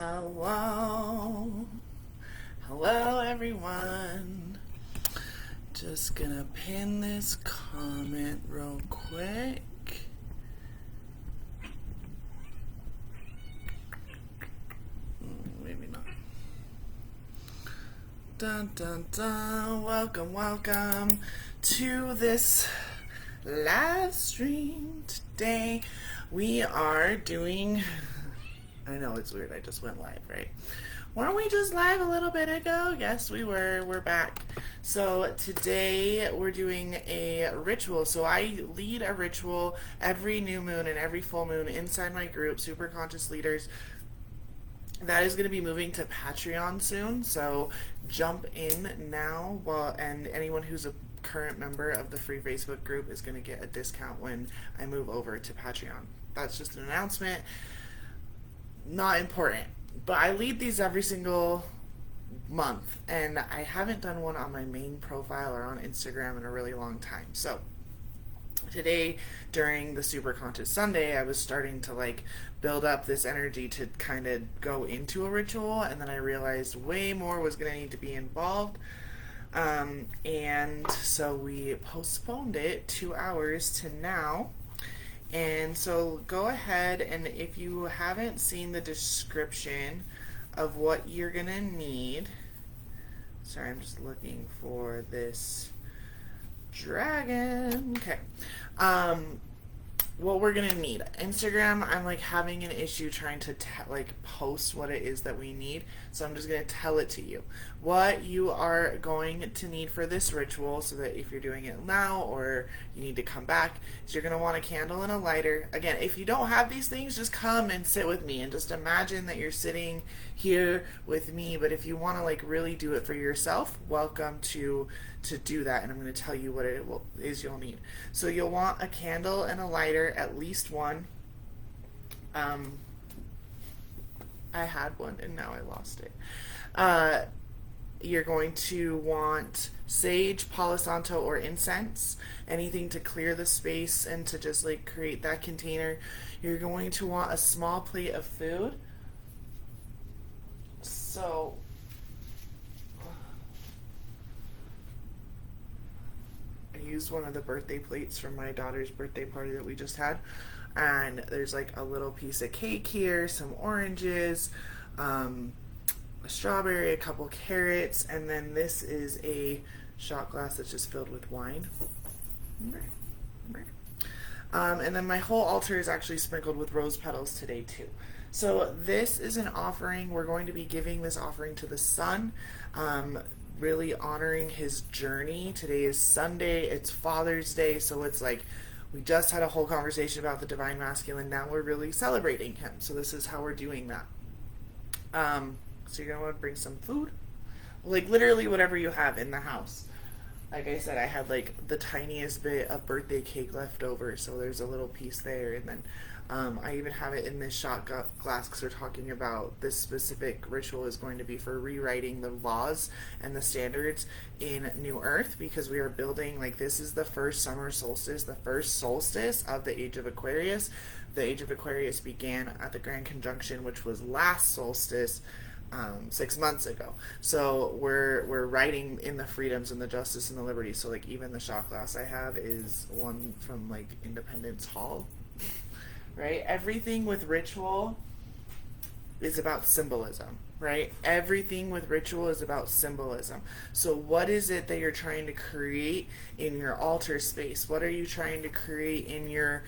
Hello, hello everyone. Just gonna pin this comment real quick. Maybe not. Dun dun dun. Welcome to this live stream. Today we are doing. I know it's weird, I just went live, right? Weren't we just live a little bit ago? Yes, we were. We're back. So today we're doing a ritual. So I lead a ritual every new moon and every full moon inside my group, Superconscious Leaders. That is going to be moving to Patreon soon. So jump in now. And anyone who's a current member of the free Facebook group is going to get a discount when I move over to Patreon. That's just an announcement. Not important, but I lead these every single month, and I haven't done one on my main profile or on Instagram in a really long time. So today, during the Superconscious Sunday, I was starting to build up this energy to kind of go into a ritual, and then I realized way more was going to need to be involved. And so we postponed it 2 hours to now. And so go ahead, and if you haven't seen the description of what you're going to need, sorry, I'm just looking for this dragon. Okay. What we're going to need. Instagram, I'm having an issue trying to post what it is that we need. So I'm just going to tell it to you. What you are going to need for this ritual, so that if you're doing it now or you need to come back, is you're going to want a candle and a lighter. Again, if you don't have these things, just come and sit with me and just imagine that you're sitting here with me. But if you want to really do it for yourself, welcome to do that, and I'm going to tell you what it is you'll need. So you'll want a candle and a lighter, at least one. I had one and now I lost it. You're going to want sage, Palo, Santo, or incense, anything to clear the space and to just create that container. You're going to want a small plate of food. So I used one of the birthday plates from my daughter's birthday party that we just had, and there's a little piece of cake here, some oranges, a strawberry, a couple carrots, and then this is a shot glass that's just filled with wine. And then my whole altar is actually sprinkled with rose petals today too. So this is an offering. We're going to be giving this offering to the sun, really honoring his journey. Today is Sunday, it's Father's Day, so it's we just had a whole conversation about the divine masculine. Now we're really celebrating him. So this is how we're doing that. So you're gonna want to bring some food, literally whatever you have in the house. Like I said, I had the tiniest bit of birthday cake left over, so there's a little piece there, and then I even have it in this shot glass because we're talking about this specific ritual is going to be for rewriting the laws and the standards in New Earth, because we are building, this is the first summer solstice, the first solstice of the Age of Aquarius. The Age of Aquarius began at the Grand Conjunction, which was last solstice, 6 months ago. So we're writing in the freedoms and the justice and the liberty. So even the shot glass I have is one from Independence Hall. Right? Everything with ritual is about symbolism, right? Everything with ritual is about symbolism. So what is it that you're trying to create in your altar space? What are you trying to create in your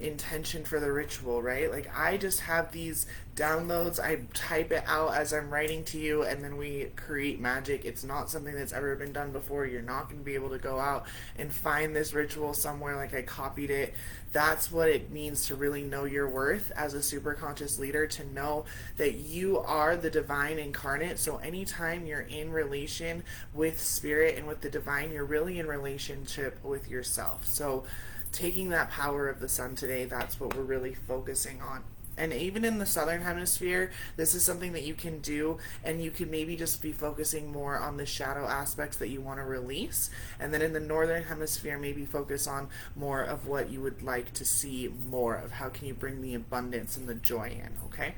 intention for the ritual, right? I just have these downloads. I type it out as I'm writing to you, and then we create magic. It's not something that's ever been done before. You're not going to be able to go out and find this ritual somewhere I copied it. That's what it means to really know your worth as a super conscious leader, to know that you are the divine incarnate. So anytime you're in relation with spirit and with the divine, you're really in relationship with yourself. So taking that power of the sun today, that's what we're really focusing on. And even in the Southern Hemisphere, this is something that you can do, and you can maybe just be focusing more on the shadow aspects that you want to release. And then in the Northern Hemisphere, maybe focus on more of what you would like to see more of. How can you bring the abundance and the joy in, okay?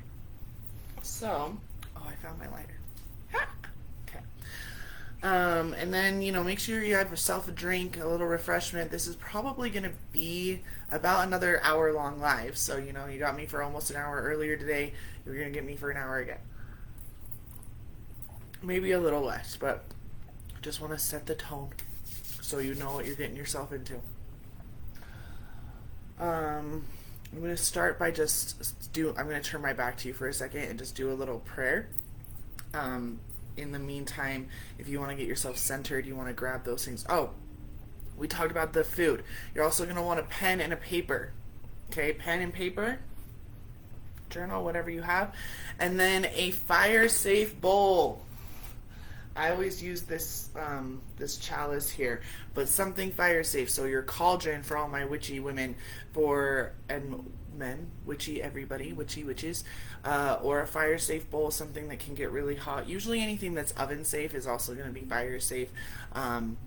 So, oh, I found my lighter. Okay. And then, make sure you have yourself a drink, a little refreshment. This is probably going to be about another hour long live. So, you got me for almost an hour earlier today. You're going to get me for an hour again. Maybe a little less, but just want to set the tone so you know what you're getting yourself into. I'm going to start by I'm going to turn my back to you for a second and just do a little prayer. In the meantime, if you want to get yourself centered, you want to grab those things. Oh, we talked about the food. You're also going to want a pen and a paper. Okay, pen and paper, journal, whatever you have. And then a Firesafe bowl. I always use this this chalice here, but something fire safe. So your cauldron for all my witchy women, and men, witchy everybody, witchy witches, or a fire safe bowl, something that can get really hot. Usually anything that's oven safe is also going to be fire safe. And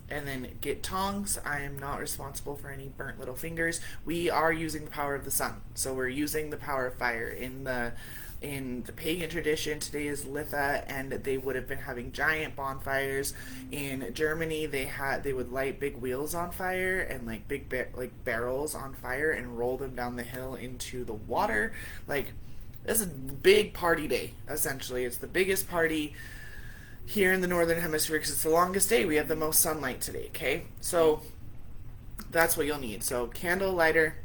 then get tongs. I am not responsible for any burnt little fingers. We are using the power of the sun, so we're using the power of fire in the pagan tradition. Today is Litha, and they would have been having giant bonfires. In Germany, they would light big wheels on fire and like big barrels on fire and roll them down the hill into the water. Like, this is a big party day. Essentially, it's the biggest party here in the Northern Hemisphere because it's the longest day. We have the most sunlight today. Okay, so that's what you'll need. So candle, lighter,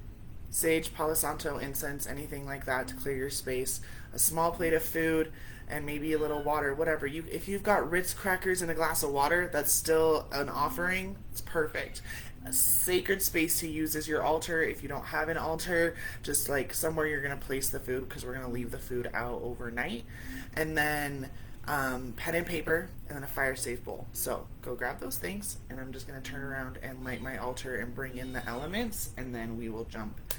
sage, Palo Santo, incense, anything like that to clear your space, a small plate of food, and maybe a little water, whatever. If you've got Ritz crackers and a glass of water, that's still an offering. It's perfect. A sacred space to use as your altar. If you don't have an altar, just like somewhere you're going to place the food, because we're going to leave the food out overnight. And then pen and paper, and then a fire safe bowl. So go grab those things, and I'm just going to turn around and light my altar and bring in the elements, and then we will jump in.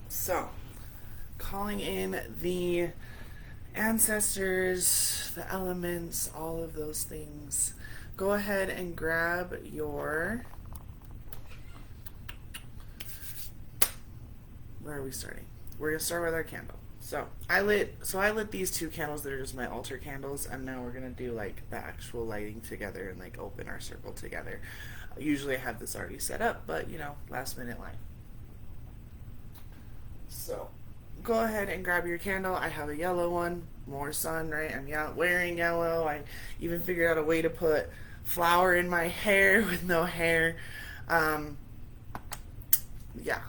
So, calling in the ancestors, the elements, all of those things. Go ahead and grab your... Where are we starting? We're going to start with our candle. So I lit these two candles that are just my altar candles, and now we're going to do like the actual lighting together and like open our circle together. Usually I have this already set up, but last minute line. So go ahead and grab your candle. I have a yellow one, more sun, right? I'm wearing yellow. I even figured out a way to put flour in my hair with no hair. Yeah,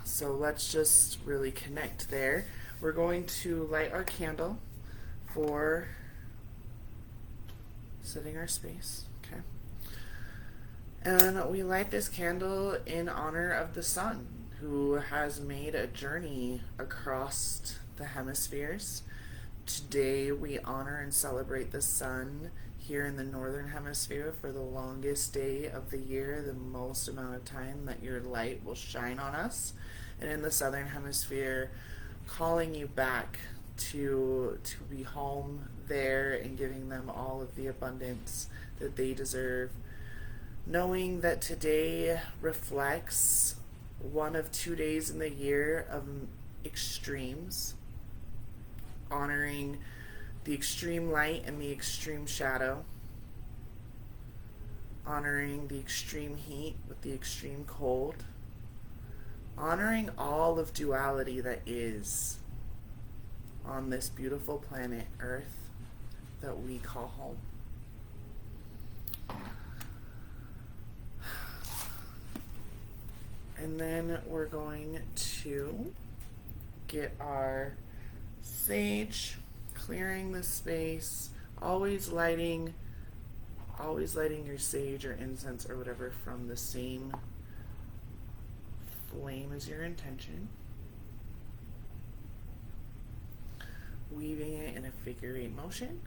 so let's just really connect there. We're going to light our candle for setting our space. Okay. And we light this candle in honor of the sun, who has made a journey across the hemispheres. Today we honor and celebrate the sun here in the Northern Hemisphere for the longest day of the year, the most amount of time that your light will shine on us. And in the Southern Hemisphere, calling you back to be home there and giving them all of the abundance that they deserve. Knowing that today reflects one of 2 days in the year of extremes, honoring the extreme light and the extreme shadow, honoring the extreme heat with the extreme cold, honoring all of duality that is on this beautiful planet Earth that we call home. And then we're going to get our sage, clearing the space, always lighting your sage or incense or whatever from the same flame as your intention. Weaving it in a figure 8 motion.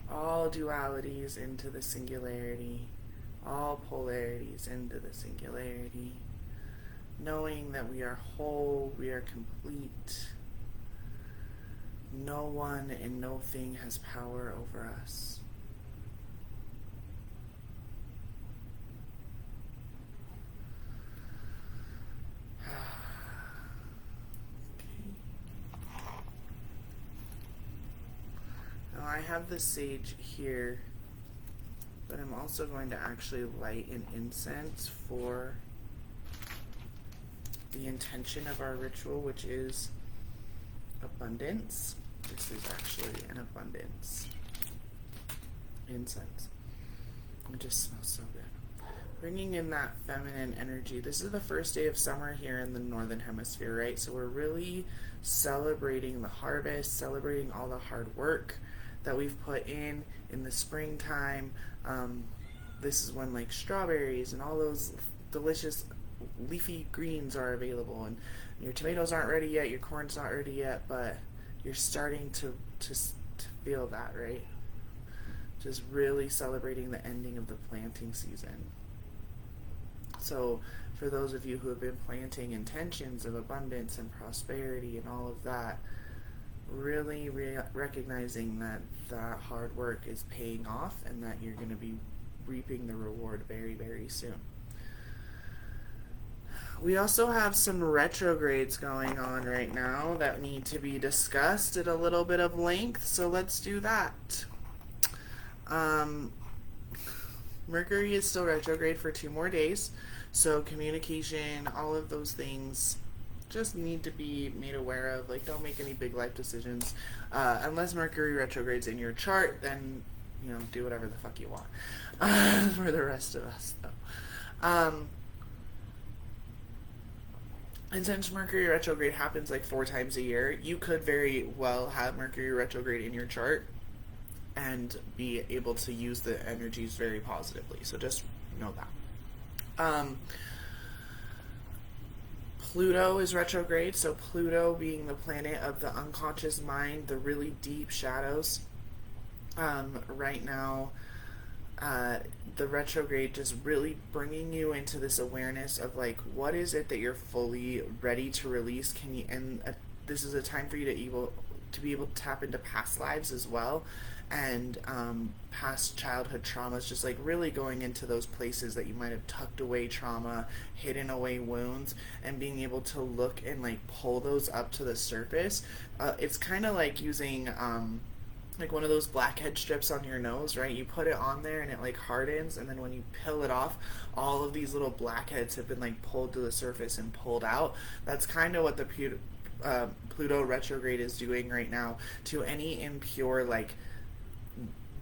All dualities into the singularity, all polarities into the singularity, knowing that we are whole, we are complete. No one and no thing has power over us. I have the sage here, but I'm also going to actually light an incense for the intention of our ritual, which is abundance. This is actually an abundance incense. It just smells so good. Bringing in that feminine energy. This is the first day of summer here in the Northern Hemisphere, right? So we're really celebrating the harvest, celebrating all the hard work that we've put in the springtime. This is when like strawberries and all those delicious leafy greens are available, and your tomatoes aren't ready yet, your corn's not ready yet, but you're starting to feel that, right? Just really celebrating the ending of the planting season. So for those of you who have been planting intentions of abundance and prosperity and all of that, really recognizing that that hard work is paying off and that you're going to be reaping the reward very, very soon. We also have some retrogrades going on right now that need to be discussed at a little bit of length, so let's do that. Mercury is still retrograde for 2 more days, so communication, all of those things just need to be made aware of. Like, don't make any big life decisions unless Mercury retrogrades in your chart. Then do whatever the fuck you want. For the rest of us, though, and since Mercury retrograde happens like 4 times a year, you could very well have Mercury retrograde in your chart and be able to use the energies very positively. So just know that. Pluto is retrograde, so Pluto being the planet of the unconscious mind, the really deep shadows. Right now, the retrograde just really bringing you into this awareness of like, what is it that you're fully ready to release? This is a time for you to be able to tap into past lives as well, and past childhood traumas, just like really going into those places that you might have tucked away trauma, hidden away wounds, and being able to look and like pull those up to the surface. It's kind of like using like one of those blackhead strips on your nose, right? You put it on there and it like hardens, and then when you peel it off, all of these little blackheads have been like pulled to the surface and pulled out. That's kind of what the Pluto retrograde is doing right now to any impure, like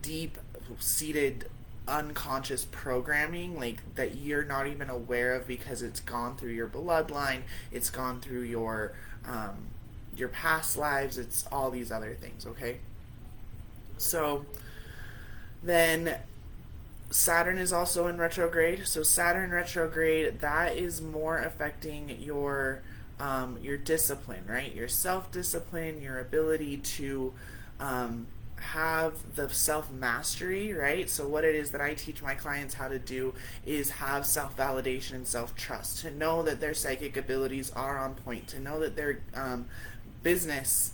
deep-seated unconscious programming, like that you're not even aware of because it's gone through your bloodline, it's gone through your past lives, it's all these other things, okay? So then Saturn is also in retrograde. So Saturn retrograde, that is more affecting your discipline, right? Your self-discipline, your ability to have the self-mastery, right? So what it is that I teach my clients how to do is have self-validation and self-trust, to know that their psychic abilities are on point, to know that their business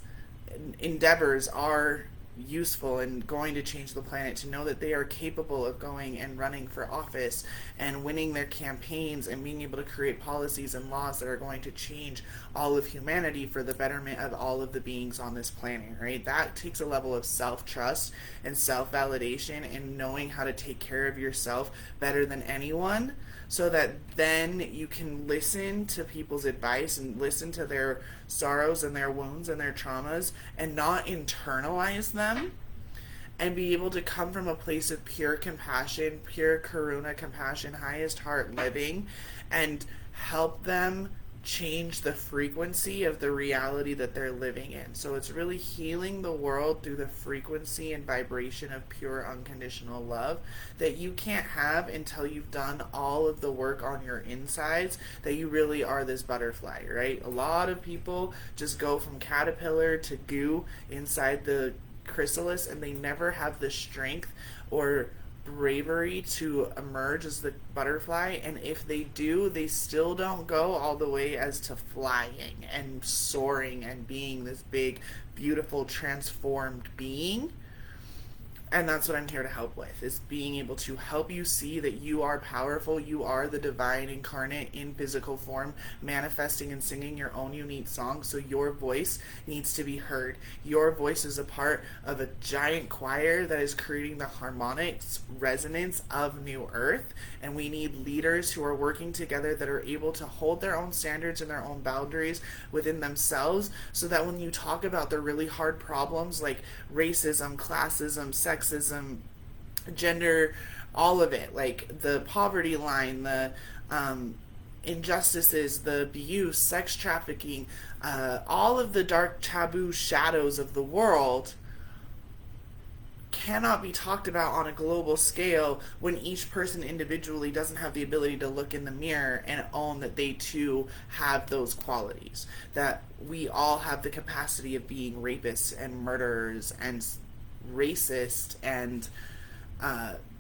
endeavors are useful and going to change the planet, to know that they are capable of going and running for office and winning their campaigns and being able to create policies and laws that are going to change all of humanity for the betterment of all of the beings on this planet, right? That takes a level of self-trust and self-validation and knowing how to take care of yourself better than anyone, so that then you can listen to people's advice and listen to their sorrows and their wounds and their traumas and not internalize them, and be able to come from a place of pure compassion, pure karuna, compassion, highest heart living, and help them change the frequency of the reality that they're living in. So it's really healing the world through the frequency and vibration of pure unconditional love that you can't have until you've done all of the work on your insides, that you really are this butterfly, right? A lot of people just go from caterpillar to goo inside the chrysalis, and they never have the strength or bravery to emerge as the butterfly. And if they do, they still don't go all the way as to flying and soaring and being this big, beautiful, transformed being. And that's what I'm here to help with, is being able to help you see that you are powerful, you are the divine incarnate in physical form, manifesting and singing your own unique song. So your voice needs to be heard. Your voice is a part of a giant choir that is creating the harmonics resonance of New Earth, and we need leaders who are working together that are able to hold their own standards and their own boundaries within themselves, so that when you talk about the really hard problems like racism, classism, sexism, gender, all of it, like the poverty line, the injustices, the abuse, sex trafficking, all of the dark taboo shadows of the world cannot be talked about on a global scale when each person individually doesn't have the ability to look in the mirror and own that they too have those qualities, that we all have the capacity of being rapists and murderers and racist and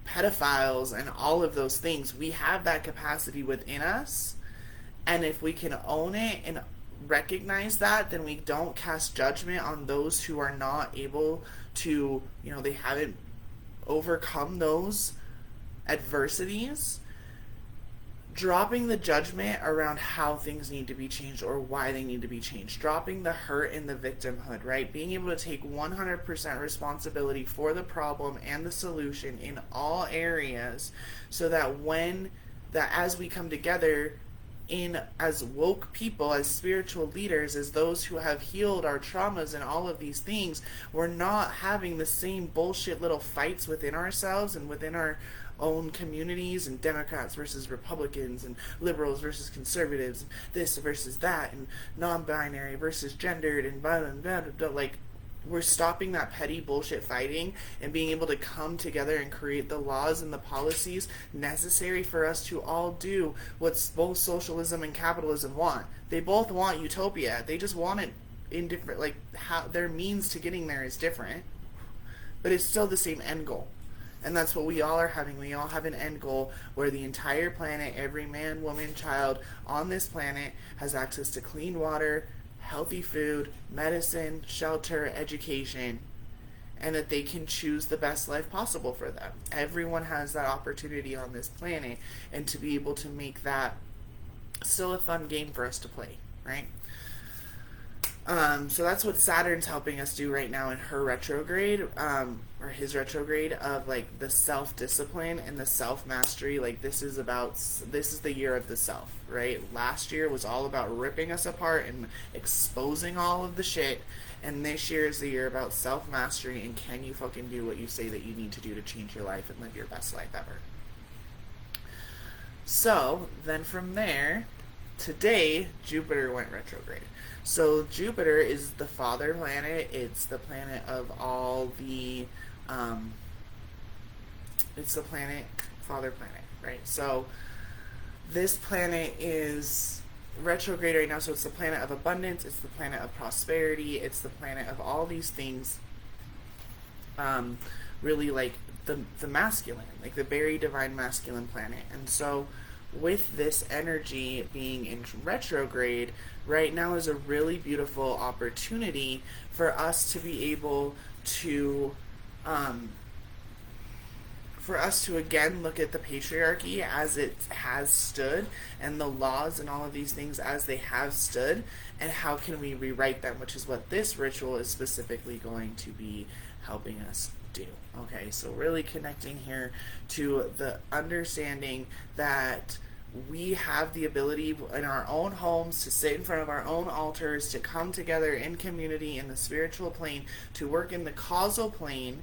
pedophiles and all of those things. We have that capacity within us, and if we can own it and recognize that, then we don't cast judgment on those who are not able to, they haven't overcome those adversities. Dropping the judgment around how things need to be changed or why they need to be changed. Dropping the hurt and the victimhood, right? Being able to take 100% responsibility for the problem and the solution in all areas, so that as we come together as woke people, as spiritual leaders, as those who have healed our traumas and all of these things, we're not having the same bullshit little fights within ourselves and within our own communities, and Democrats versus Republicans and liberals versus conservatives, and this versus that, and non-binary versus gendered, and blah, blah, blah, blah, blah. Like, we're stopping that petty bullshit fighting and being able to come together and create the laws and the policies necessary for us to all do what both socialism and capitalism want. They both want utopia. They just want it in different, like, how their means to getting there is different, but it's still the same end goal. And that's what we all are having. We all have an end goal where the entire planet, every man, woman, child on this planet has access to clean water, healthy food, medicine, shelter, education, and that they can choose the best life possible for them. Everyone has that opportunity on this planet, and to be able to make that still a fun game for us to play, right? So that's what Saturn's helping us do right now in her retrograde, or his retrograde, of like the self-discipline and the self-mastery. Like, this is the year of the self, right? Last year was all about ripping us apart and exposing all of the shit, and this year is the year about self-mastery and can you fucking do what you say that you need to do to change your life and live your best life ever. So then from there, today Jupiter went retrograde. So Jupiter is the father planet. It's the planet of all the, it's the father planet, right? So this planet is retrograde right now. So it's the planet of abundance. It's the planet of prosperity. It's the planet of all these things. um, really like the masculine, like the very divine masculine planet. And so with this energy being in retrograde right now is a really beautiful opportunity for us to be able to um, for us to again look at the patriarchy as it has stood and the laws and all of these things as they have stood, and how can we rewrite them, which is what this ritual is specifically going to be helping us do. Okay, so really connecting here to the understanding that we have the ability in our own homes to sit in front of our own altars, to come together in community in the spiritual plane, to work in the causal plane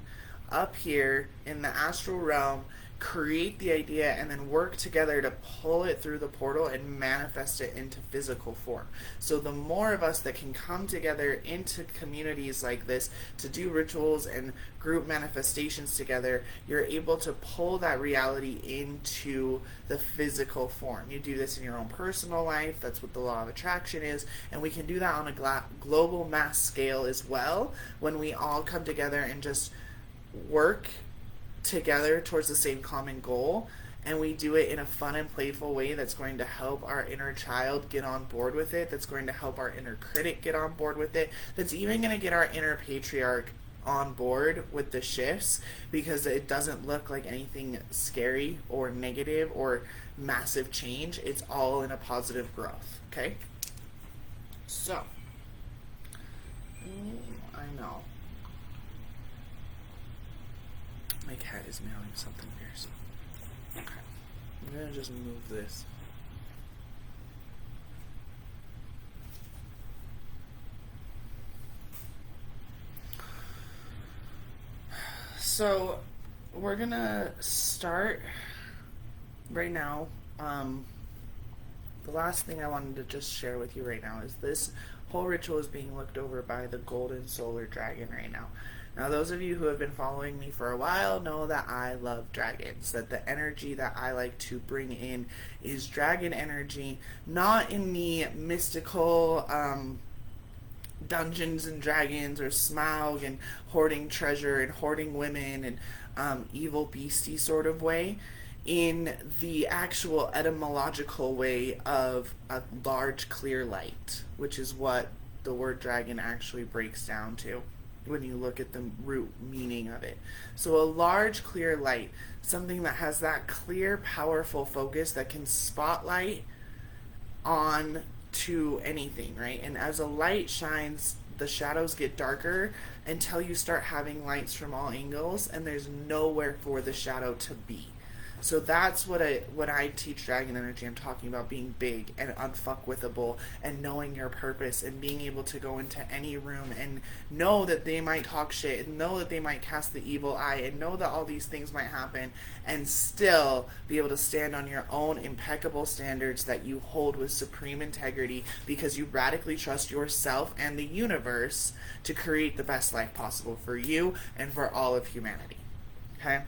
up here in the astral realm, create the idea, and then work together to pull it through the portal and manifest it into physical form. So the more of us that can come together into communities like this to do rituals and group manifestations together, you're able to pull that reality into the physical form. You do this in your own personal life. That's what the law of attraction is. And we can do that on a global mass scale as well, when we all come together and just work together towards the same common goal, and we do it in a fun and playful way that's going to help our inner child get on board with it, that's going to help our inner critic get on board with it, that's even going to get our inner patriarch on board with the shifts, because it doesn't look like anything scary or negative or massive change. It's all in a positive growth. Okay, so I know my cat is meowing something fierce. Okay. I'm gonna just move this. So, we're gonna start right now. The last thing I wanted to just share with you right now is this whole ritual is being looked over by the golden solar dragon right now. Now, those of you who have been following me for a while know that I love dragons, that the energy that I like to bring in is dragon energy, not in the mystical Dungeons and Dragons or Smaug and hoarding treasure and hoarding women and evil beastie sort of way, in the actual etymological way of a large clear light, which is what the word dragon actually breaks down to when you look at the root meaning of it. So a large clear light, something that has that clear, powerful focus that can spotlight on to anything, right? And as a light shines, the shadows get darker until you start having lights from all angles, and there's nowhere for the shadow to be. So that's what I teach dragon energy. I'm talking about being big and unfuckwithable and knowing your purpose and being able to go into any room and know that they might talk shit and know that they might cast the evil eye and know that all these things might happen, and still be able to stand on your own impeccable standards that you hold with supreme integrity, because you radically trust yourself and the universe to create the best life possible for you and for all of humanity. Okay?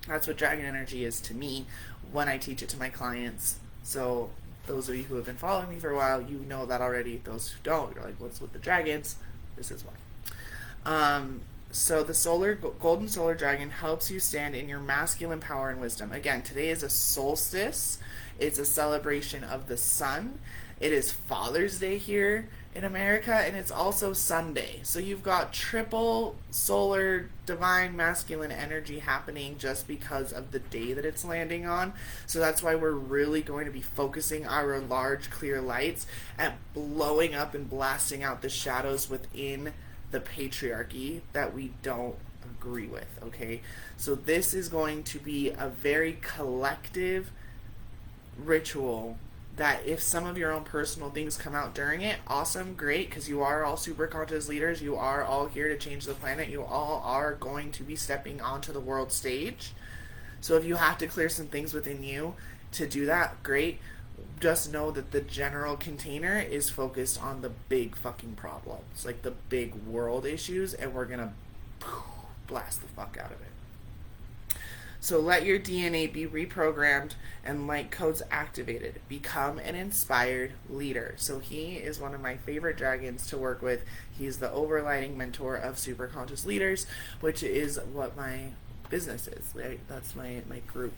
That's what dragon energy is to me when I teach it to my clients. So those of you who have been following me for a while, you know that already. Those who don't, you're like, what's with the dragons? This is why. So the golden solar dragon helps you stand in your masculine power and wisdom. Again, today is a solstice. It's a celebration of the sun. It is Father's Day here in America, and it's also Sunday. So you've got triple solar divine masculine energy happening just because of the day that it's landing on. So that's why we're really going to be focusing our large clear lights at blowing up and blasting out the shadows within the patriarchy that we don't agree with, okay? So this is going to be a very collective ritual that if some of your own personal things come out during it, awesome, great, because you are all super conscious leaders. You are all here to change the planet. You all are going to be stepping onto the world stage. So if you have to clear some things within you to do that, great. Just know that the general container is focused on the big fucking problems, like the big world issues, and we're going to blast the fuck out of it. So let your DNA be reprogrammed and light codes activated. Become an inspired leader. So he is one of my favorite dragons to work with. He's the overlighting mentor of Superconscious leaders, which is what my business is, right? That's my group.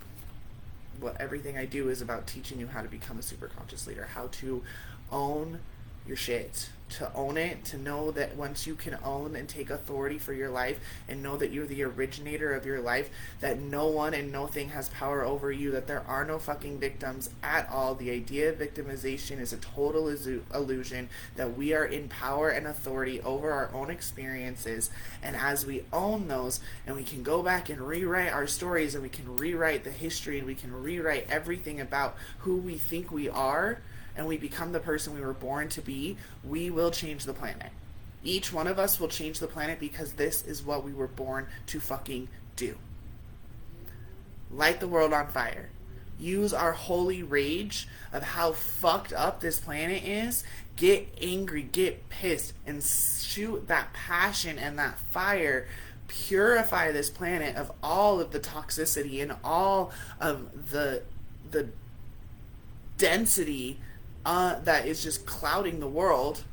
What everything I do is about teaching you how to become a superconscious leader, how to own your shit, to own it, to know that once you can own and take authority for your life and know that you're the originator of your life, that no one and no thing has power over you, that there are no fucking victims at all. The idea of victimization is a total illusion, that we are in power and authority over our own experiences, and as we own those and we can go back and rewrite our stories and we can rewrite the history and we can rewrite everything about who we think we are, and we become the person we were born to be, we will change the planet. Each one of us will change the planet because this is what we were born to fucking do. Light the world on fire. Use our holy rage of how fucked up this planet is. Get angry, get pissed, and shoot that passion and that fire. Purify this planet of all of the toxicity and all of the density that is just clouding the world,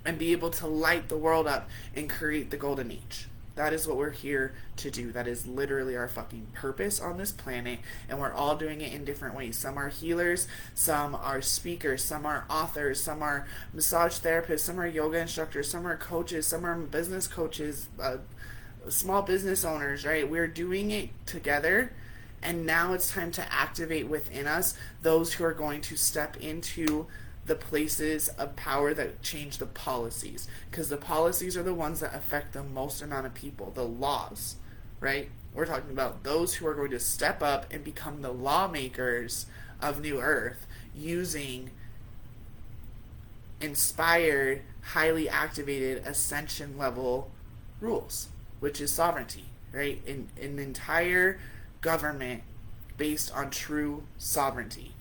and be able to light the world up and create the golden age. That is what we're here to do. That is literally our fucking purpose on this planet, and we're all doing it in different ways. Some are healers, some are speakers, some are authors, some are massage therapists, some are yoga instructors, some are coaches, some are business coaches, small business owners, right? We're doing it together. And now it's time to activate within us those who are going to step into the places of power that change the policies. Because the policies are the ones that affect the most amount of people. The laws, right? We're talking about those who are going to step up and become the lawmakers of New Earth using inspired, highly activated, ascension level rules, which is sovereignty, right? In an entire government based on true sovereignty.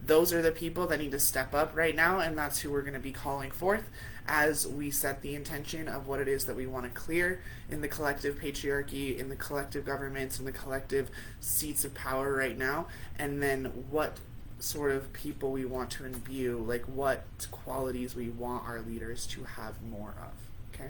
Those are the people that need to step up right now, and that's who we're going to be calling forth as we set the intention of what it is that we want to clear in the collective patriarchy, in the collective governments, in the collective seats of power right now, and then what sort of people we want to imbue, like what qualities we want our leaders to have more of. Okay?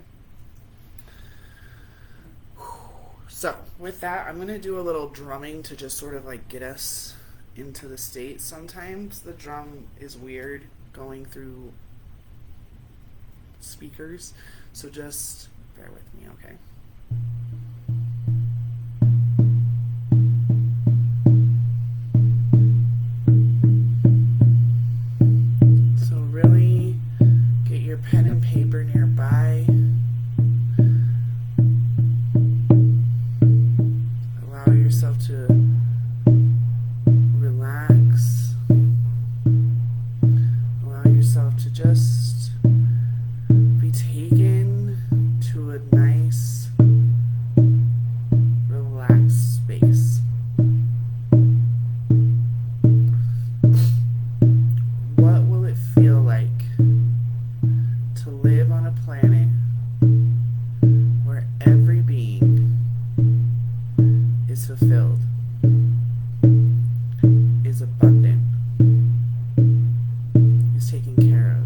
So, with that, I'm going to do a little drumming to just sort of like get us into the state. Sometimes the drum is weird going through speakers, so just bear with me, okay? So really get your pen and paper nearby. Yourself to relax. Allow yourself to just be taken to a nice, relaxed space. What will it feel like to live on a planet where every being is fulfilled, is abundant, is taken care of,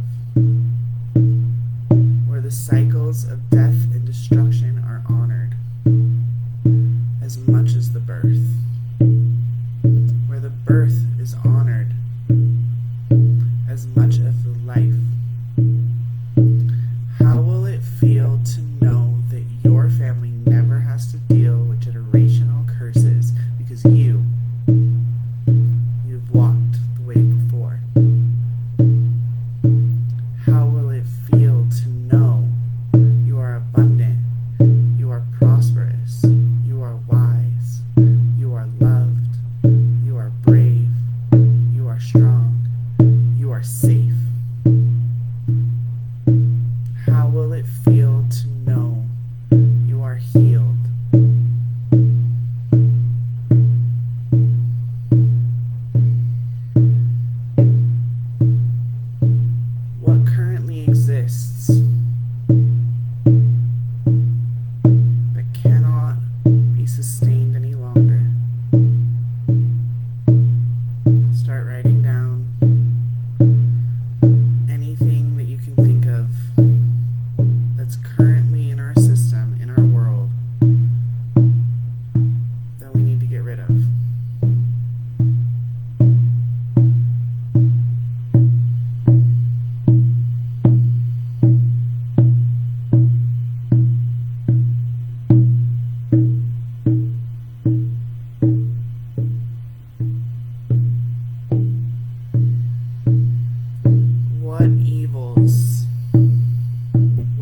where the cycles of death and destruction are honored as much as the birth, where the birth is honored as much as the life? How will it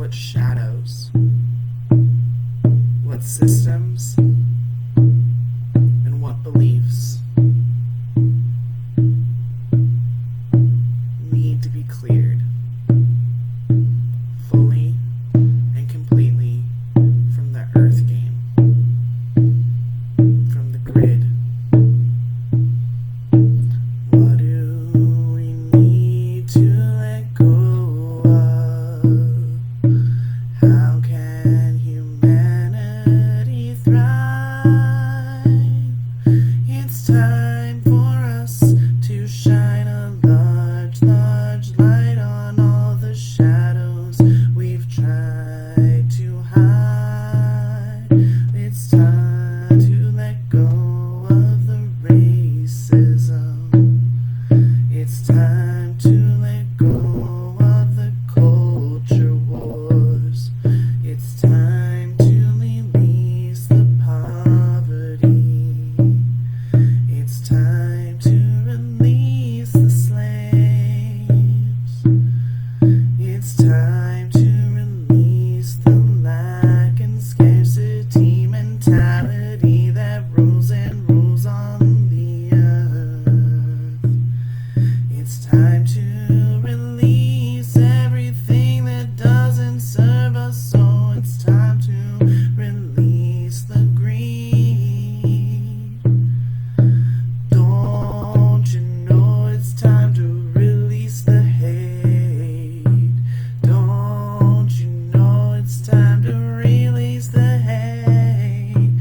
what shadows, what systems, and what beliefs need to be cleared fully and completely from the earth game, from the grid. What do we need to let go of? How can humanity thrive? It's time for us to shine a large, large light on all the shadows we've tried to hide. It's time to let go of the racism. It's time to let go of the culture wars. It's time to release the poverty. It's time to release the slaves. It's time to release the lack and scarcity mentality that rules and rules on the earth. It's time to release everything that doesn't serve us, so it's time to release the greed. Don't you know it's time to release the hate? Don't you know it's time to release the hate?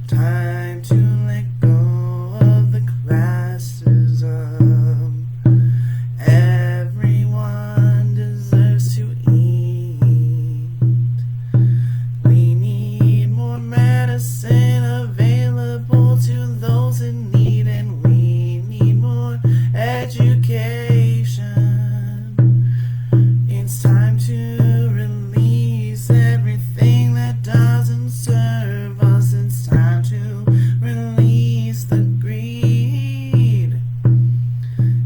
Time to let go of the classism. Everyone deserves to eat. We need more medicine available to those in need, and we need more education. It's time to release everything that doesn't serve us. It's time to release the greed.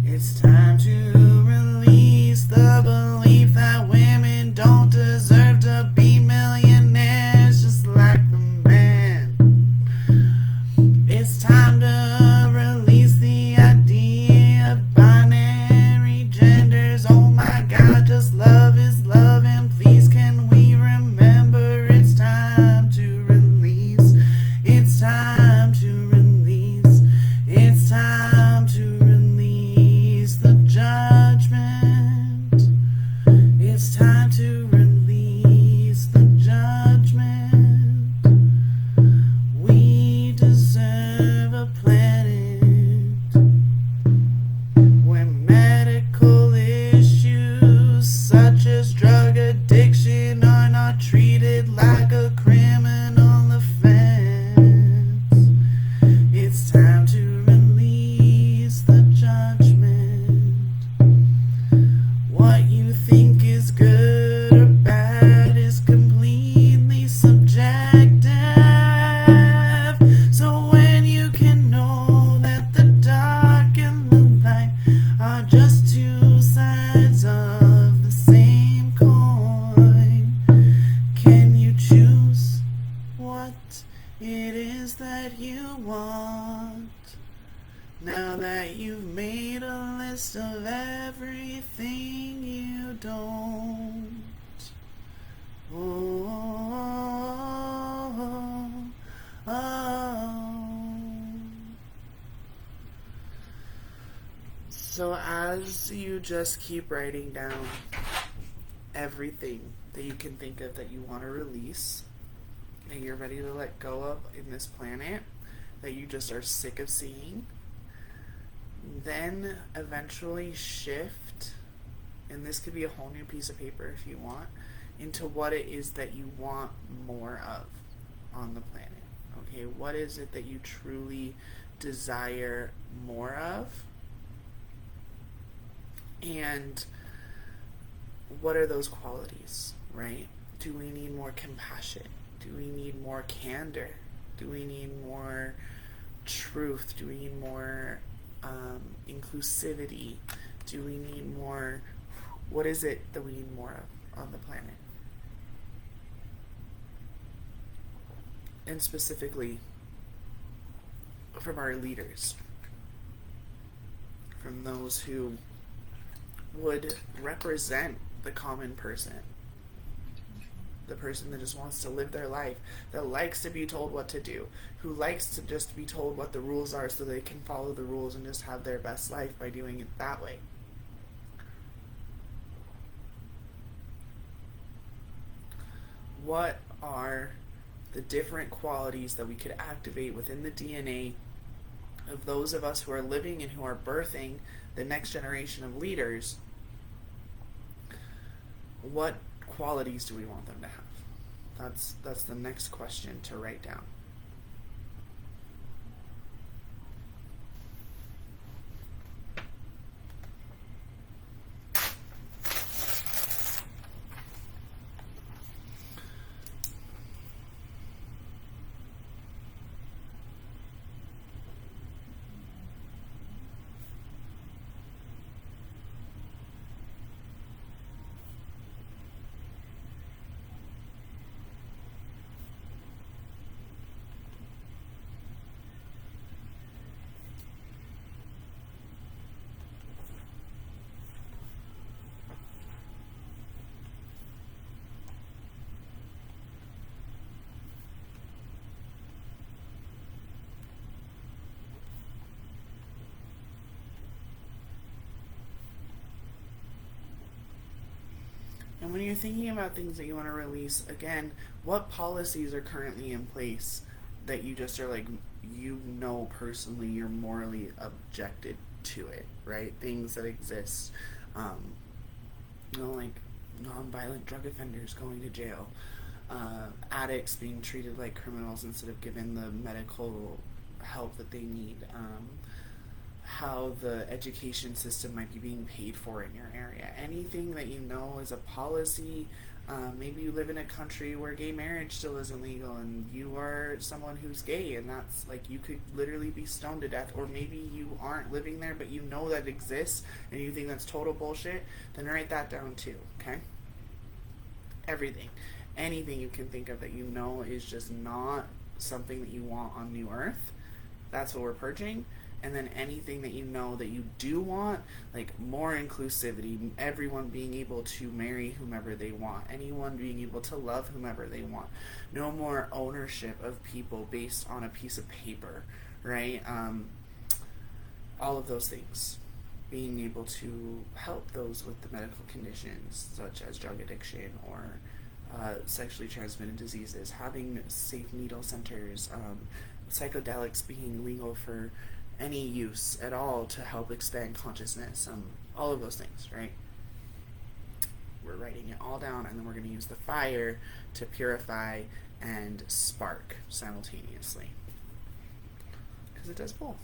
It's time to release the belief that women don't deserve to be millionaires just like the man. It's time to release the idea of binary genders. Oh my God, just love is love, and please can we remember it's time to release. It's time to release. It's time to release the judgment. It's time to release the judgment. We deserve a planet where medical issues such as drug addiction are not treated like a criminal offense. It's time to release the judgment. What you think is good or bad is completely subjective. So when you can know that the dark and the light are just two sides of the same coin, can you choose what it is that you want? Now that you've made a list of everything you don't. So as you just keep writing down everything that you can think of that you want to release, that you're ready to let go of in this planet, that you just are sick of seeing, then eventually shift, and this could be a whole new piece of paper if you want, into what it is that you want more of on the planet. Okay, what is it that you truly desire more of? And what are those qualities, right? Do we need more compassion? Do we need more candor? Do we need more truth? Do we need more inclusivity? Do we need more? What is it that we need more of on the planet? and specifically from our leaders, from those who would represent the common person, the person that just wants to live their life, that likes to be told what to do, who likes to just be told what the rules are so they can follow the rules and just have their best life by doing it that way. What are the different qualities that we could activate within the DNA of those of us who are living and who are birthing the next generation of leaders? What qualities do we want them to have? That's the next question to write down. And when you're thinking about things that you want to release, again, what policies are currently in place that you just are like, you know, personally, you're morally objected to it, right? Things that exist, like non-violent drug offenders going to jail, addicts being treated like criminals instead of given the medical help that they need, how the education system might be being paid for in your area. Anything that you know is a policy. Maybe you live in a country where gay marriage still isn't legal and you are someone who's gay, and that's like, you could literally be stoned to death. Or maybe you aren't living there but you know that exists and you think that's total bullshit. Then write that down too, okay? Everything. Anything you can think of that you know is just not something that you want on New Earth, that's what we're purging. And then anything that you know that you do want, like more inclusivity, everyone being able to marry whomever they want, anyone being able to love whomever they want, no more ownership of people based on a piece of paper, right? All of those things. Being able to help those with the medical conditions such as drug addiction or sexually transmitted diseases, having safe needle centers, psychedelics being legal for any use at all to help expand consciousness, all of those things, right? We're writing it all down, and then we're going to use the fire to purify and spark simultaneously, because it does both.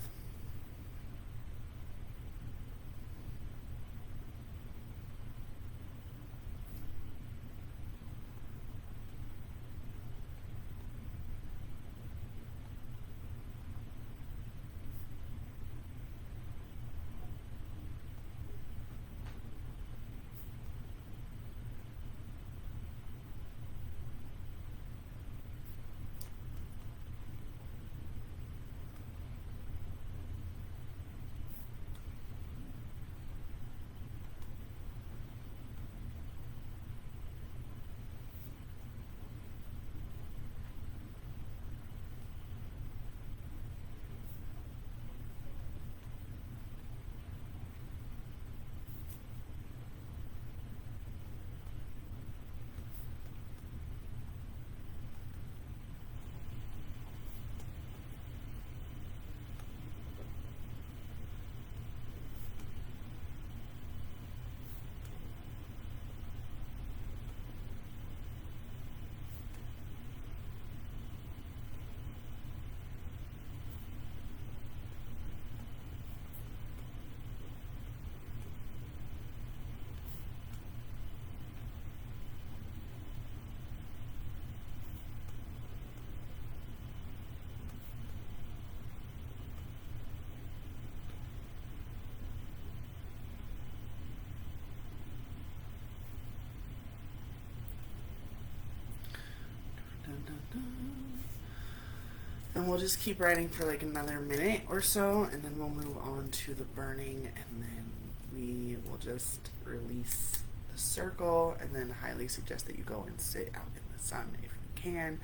And we'll just keep writing for like another minute or so, and then we'll move on to the burning, and then we will just release the circle, and then highly suggest that you go and sit out in the sun if you can.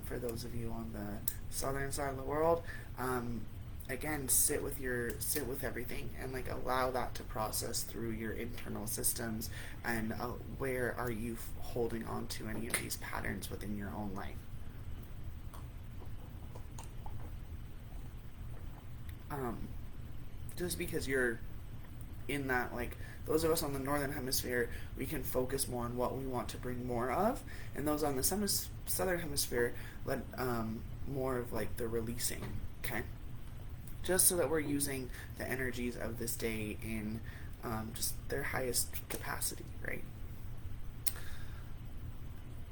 For those of you on the southern side of the world, again, sit with everything, and like allow that to process through your internal systems, and where are you holding on to any of these patterns within your own life. Just because you're in that, like, those of us on the northern hemisphere, we can focus more on what we want to bring more of, and those on the southern hemisphere let more of like the releasing. Okay, just so that we're using the energies of this day in just their highest capacity, right?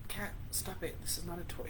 Cat, stop it, this is not a toy.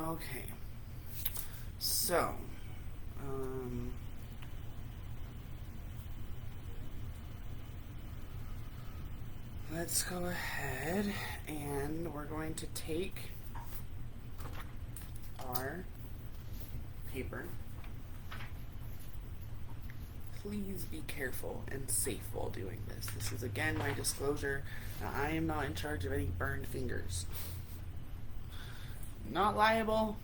Okay, so, let's go ahead and we're going to take our paper. Please be careful and safe while doing this. This is again my disclosure. Now, I am not in charge of any burned fingers. Not liable.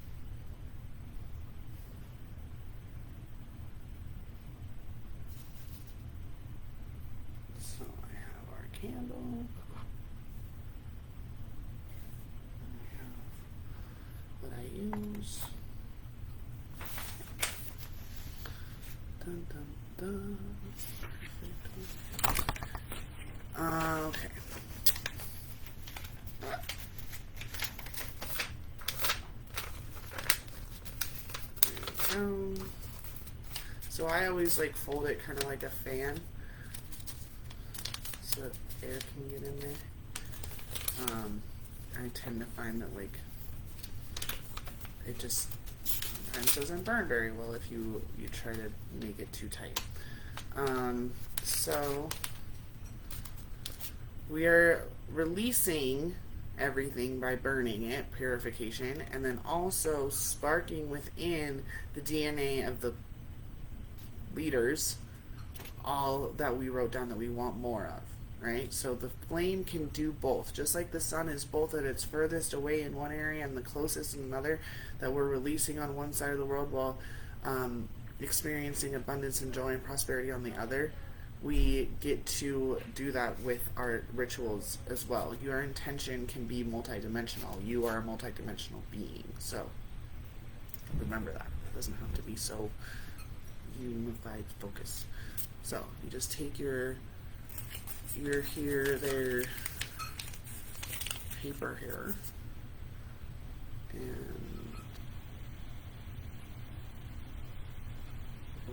So I have our candle. I have what I use. Dun, dun, dun. Okay. So I always like fold it kind of like a fan so that air can get in there. I tend to find that like it just sometimes doesn't burn very well if you try to make it too tight. So we are releasing everything by burning it, purification, and then also sparking within the DNA of the leaders all that we wrote down that we want more of, right? So the flame can do both, just like the sun is both at its furthest away in one area and the closest in another, that we're releasing on one side of the world while experiencing abundance and joy and prosperity on the other. we get to do that with our rituals as well. Your intention can be multidimensional. You are a multidimensional being. So remember that. It doesn't have to be so unified focus. So you just take your here, there paper here, and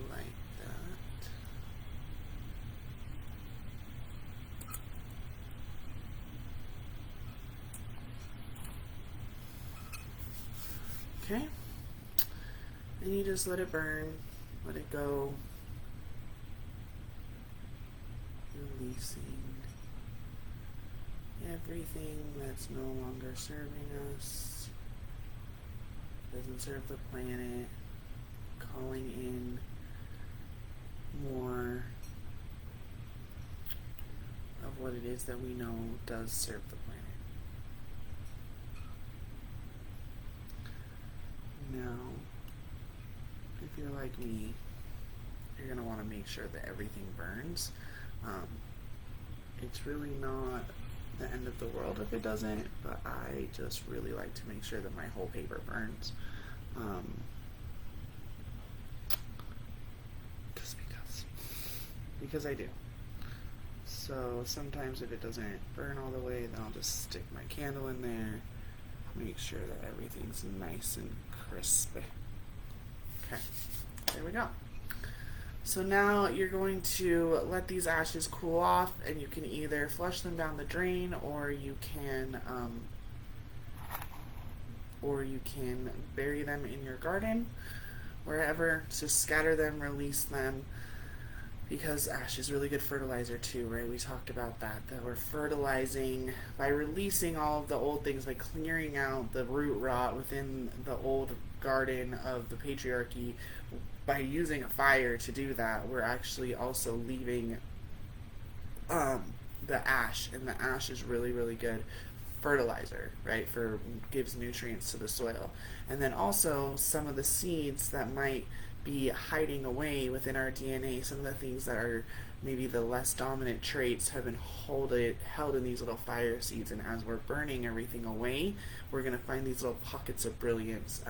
like that. Okay, and you just let it burn, let it go, releasing everything that's no longer serving us, doesn't serve the planet, calling in more of what it is that we know does serve the planet. Now, if you're like me, you're going to want to make sure that everything burns. It's really not the end of the world if it doesn't, but I just really like to make sure that my whole paper burns. Just because I do. So sometimes if it doesn't burn all the way, then I'll just stick my candle in there, make sure that everything's nice and crisp. Okay, there we go. So now you're going to let these ashes cool off, and you can either flush them down the drain, or you can bury them in your garden, wherever. Just scatter them, release them, because ash is really good fertilizer too, right? We talked about that we're fertilizing by releasing all of the old things, by clearing out the root rot within the old garden of the patriarchy. By using a fire to do that, we're actually also leaving the ash, and the ash is really, really good fertilizer, right? Gives nutrients to the soil. And then also some of the seeds that might be hiding away within our DNA, some of the things that are maybe the less dominant traits have been held in these little fire seeds, and as we're burning everything away, we're going to find these little pockets of brilliance,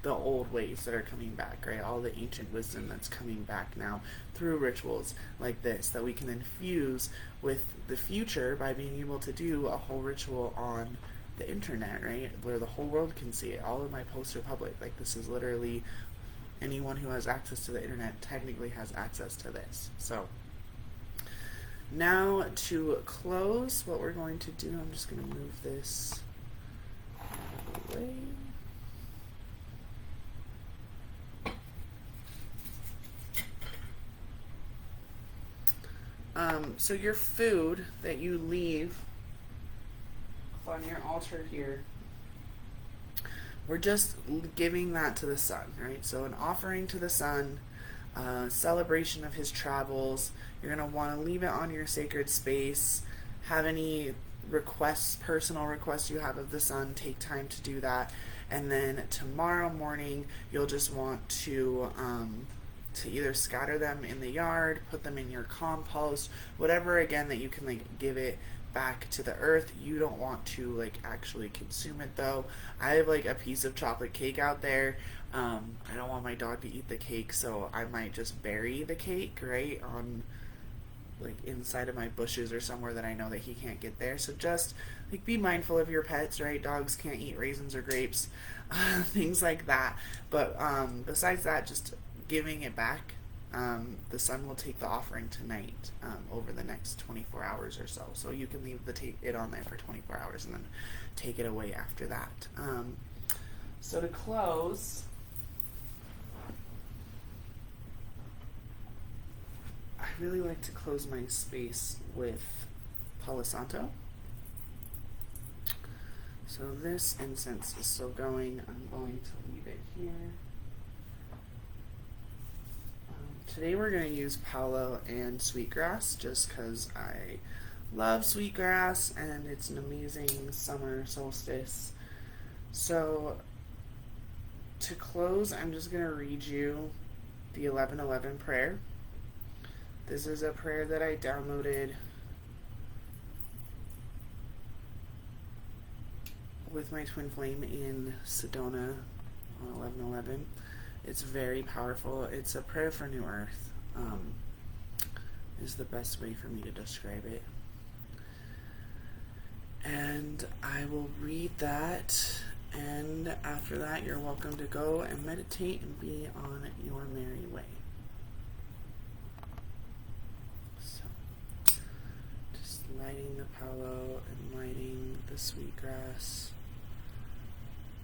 the old ways that are coming back, right? All the ancient wisdom that's coming back now through rituals like this, that we can infuse with the future by being able to do a whole ritual on the internet, right? Where the whole world can see it. All of my posts are public. Like, this is literally anyone who has access to the internet technically has access to this. So now to close, what we're going to do, I'm just going to move this out of the way. So your food that you leave on your altar here, we're just giving that to the sun, right? So an offering to the sun, celebration of his travels. You're going to want to leave it on your sacred space. Have any requests, personal requests you have of the sun, take time to do that. And then tomorrow morning, you'll just want to either scatter them in the yard, put them in your compost, whatever, again, that you can like give it back to the earth. You don't want to like actually consume it though. I have like a piece of chocolate cake out there. I don't want my dog to eat the cake, so I might just bury the cake, right, on like inside of my bushes or somewhere that I know that he can't get there. So just like be mindful of your pets, right? Dogs can't eat raisins or grapes, things like that. But besides that, just giving it back. The sun will take the offering tonight, over the next 24 hours or so. So you can leave it on there for 24 hours and then take it away after that. So to close, I really like to close my space with Palo Santo. So this incense is still going. I'm going to leave it here. Today we're going to use Palo and sweetgrass just because I love sweetgrass and it's an amazing summer solstice. So to close, I'm just going to read you the 11:11 prayer. This is a prayer that I downloaded with my twin flame in Sedona on 11/11. It's very powerful. It's a prayer for New Earth, is the best way for me to describe it. And I will read that, and after that you're welcome to go and meditate and be on your merry way. So, just lighting the Palo and lighting the sweetgrass,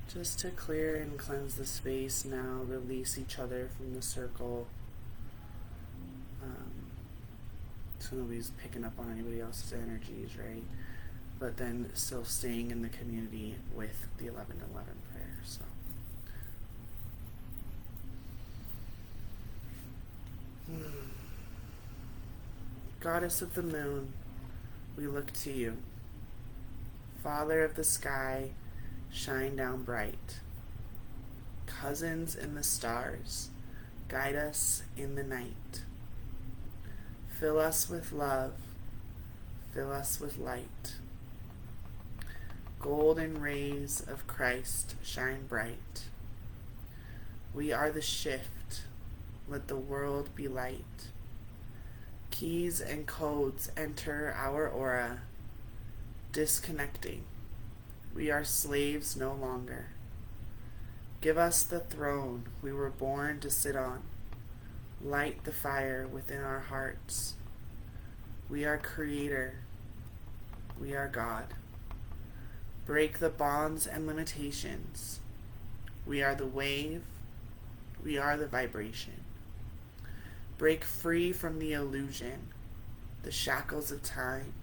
just to clear and cleanse the space now, release each other from the circle, so nobody's picking up on anybody else's energies, right? But then still staying in the community with the 11/11 prayer. So, Goddess of the moon, we look to you. Father of the sky, shine down bright. Cousins in the stars, guide us in the night. Fill us with love, fill us with light. Golden rays of Christ shine bright. We are the shift, let the world be light. Keys and codes enter our aura, disconnecting. We are slaves no longer. Give us the throne we were born to sit on. Light the fire within our hearts. We are creator. We are God. Break the bonds and limitations. We are the wave. We are the vibration. Break free from the illusion, the shackles of time.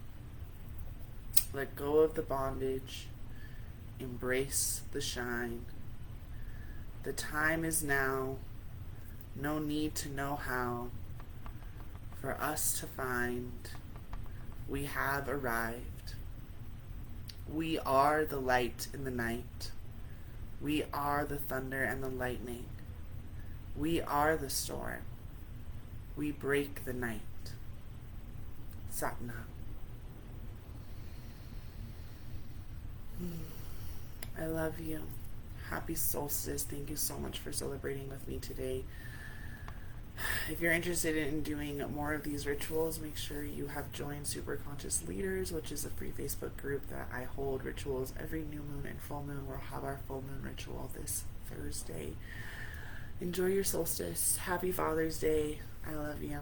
Let go of the bondage. Embrace the shine. The time is now. No need to know how. For us to find, we have arrived. We are the light in the night. We are the thunder and the lightning. We are the storm. We break the night. Satnam. I love you. Happy solstice. Thank you so much for celebrating with me today. If you're interested in doing more of these rituals, make sure you have joined Superconscious Leaders, which is a free Facebook group that I hold rituals every new moon and full moon. We'll have our full moon ritual this Thursday. Enjoy your solstice. Happy Father's Day. I love you.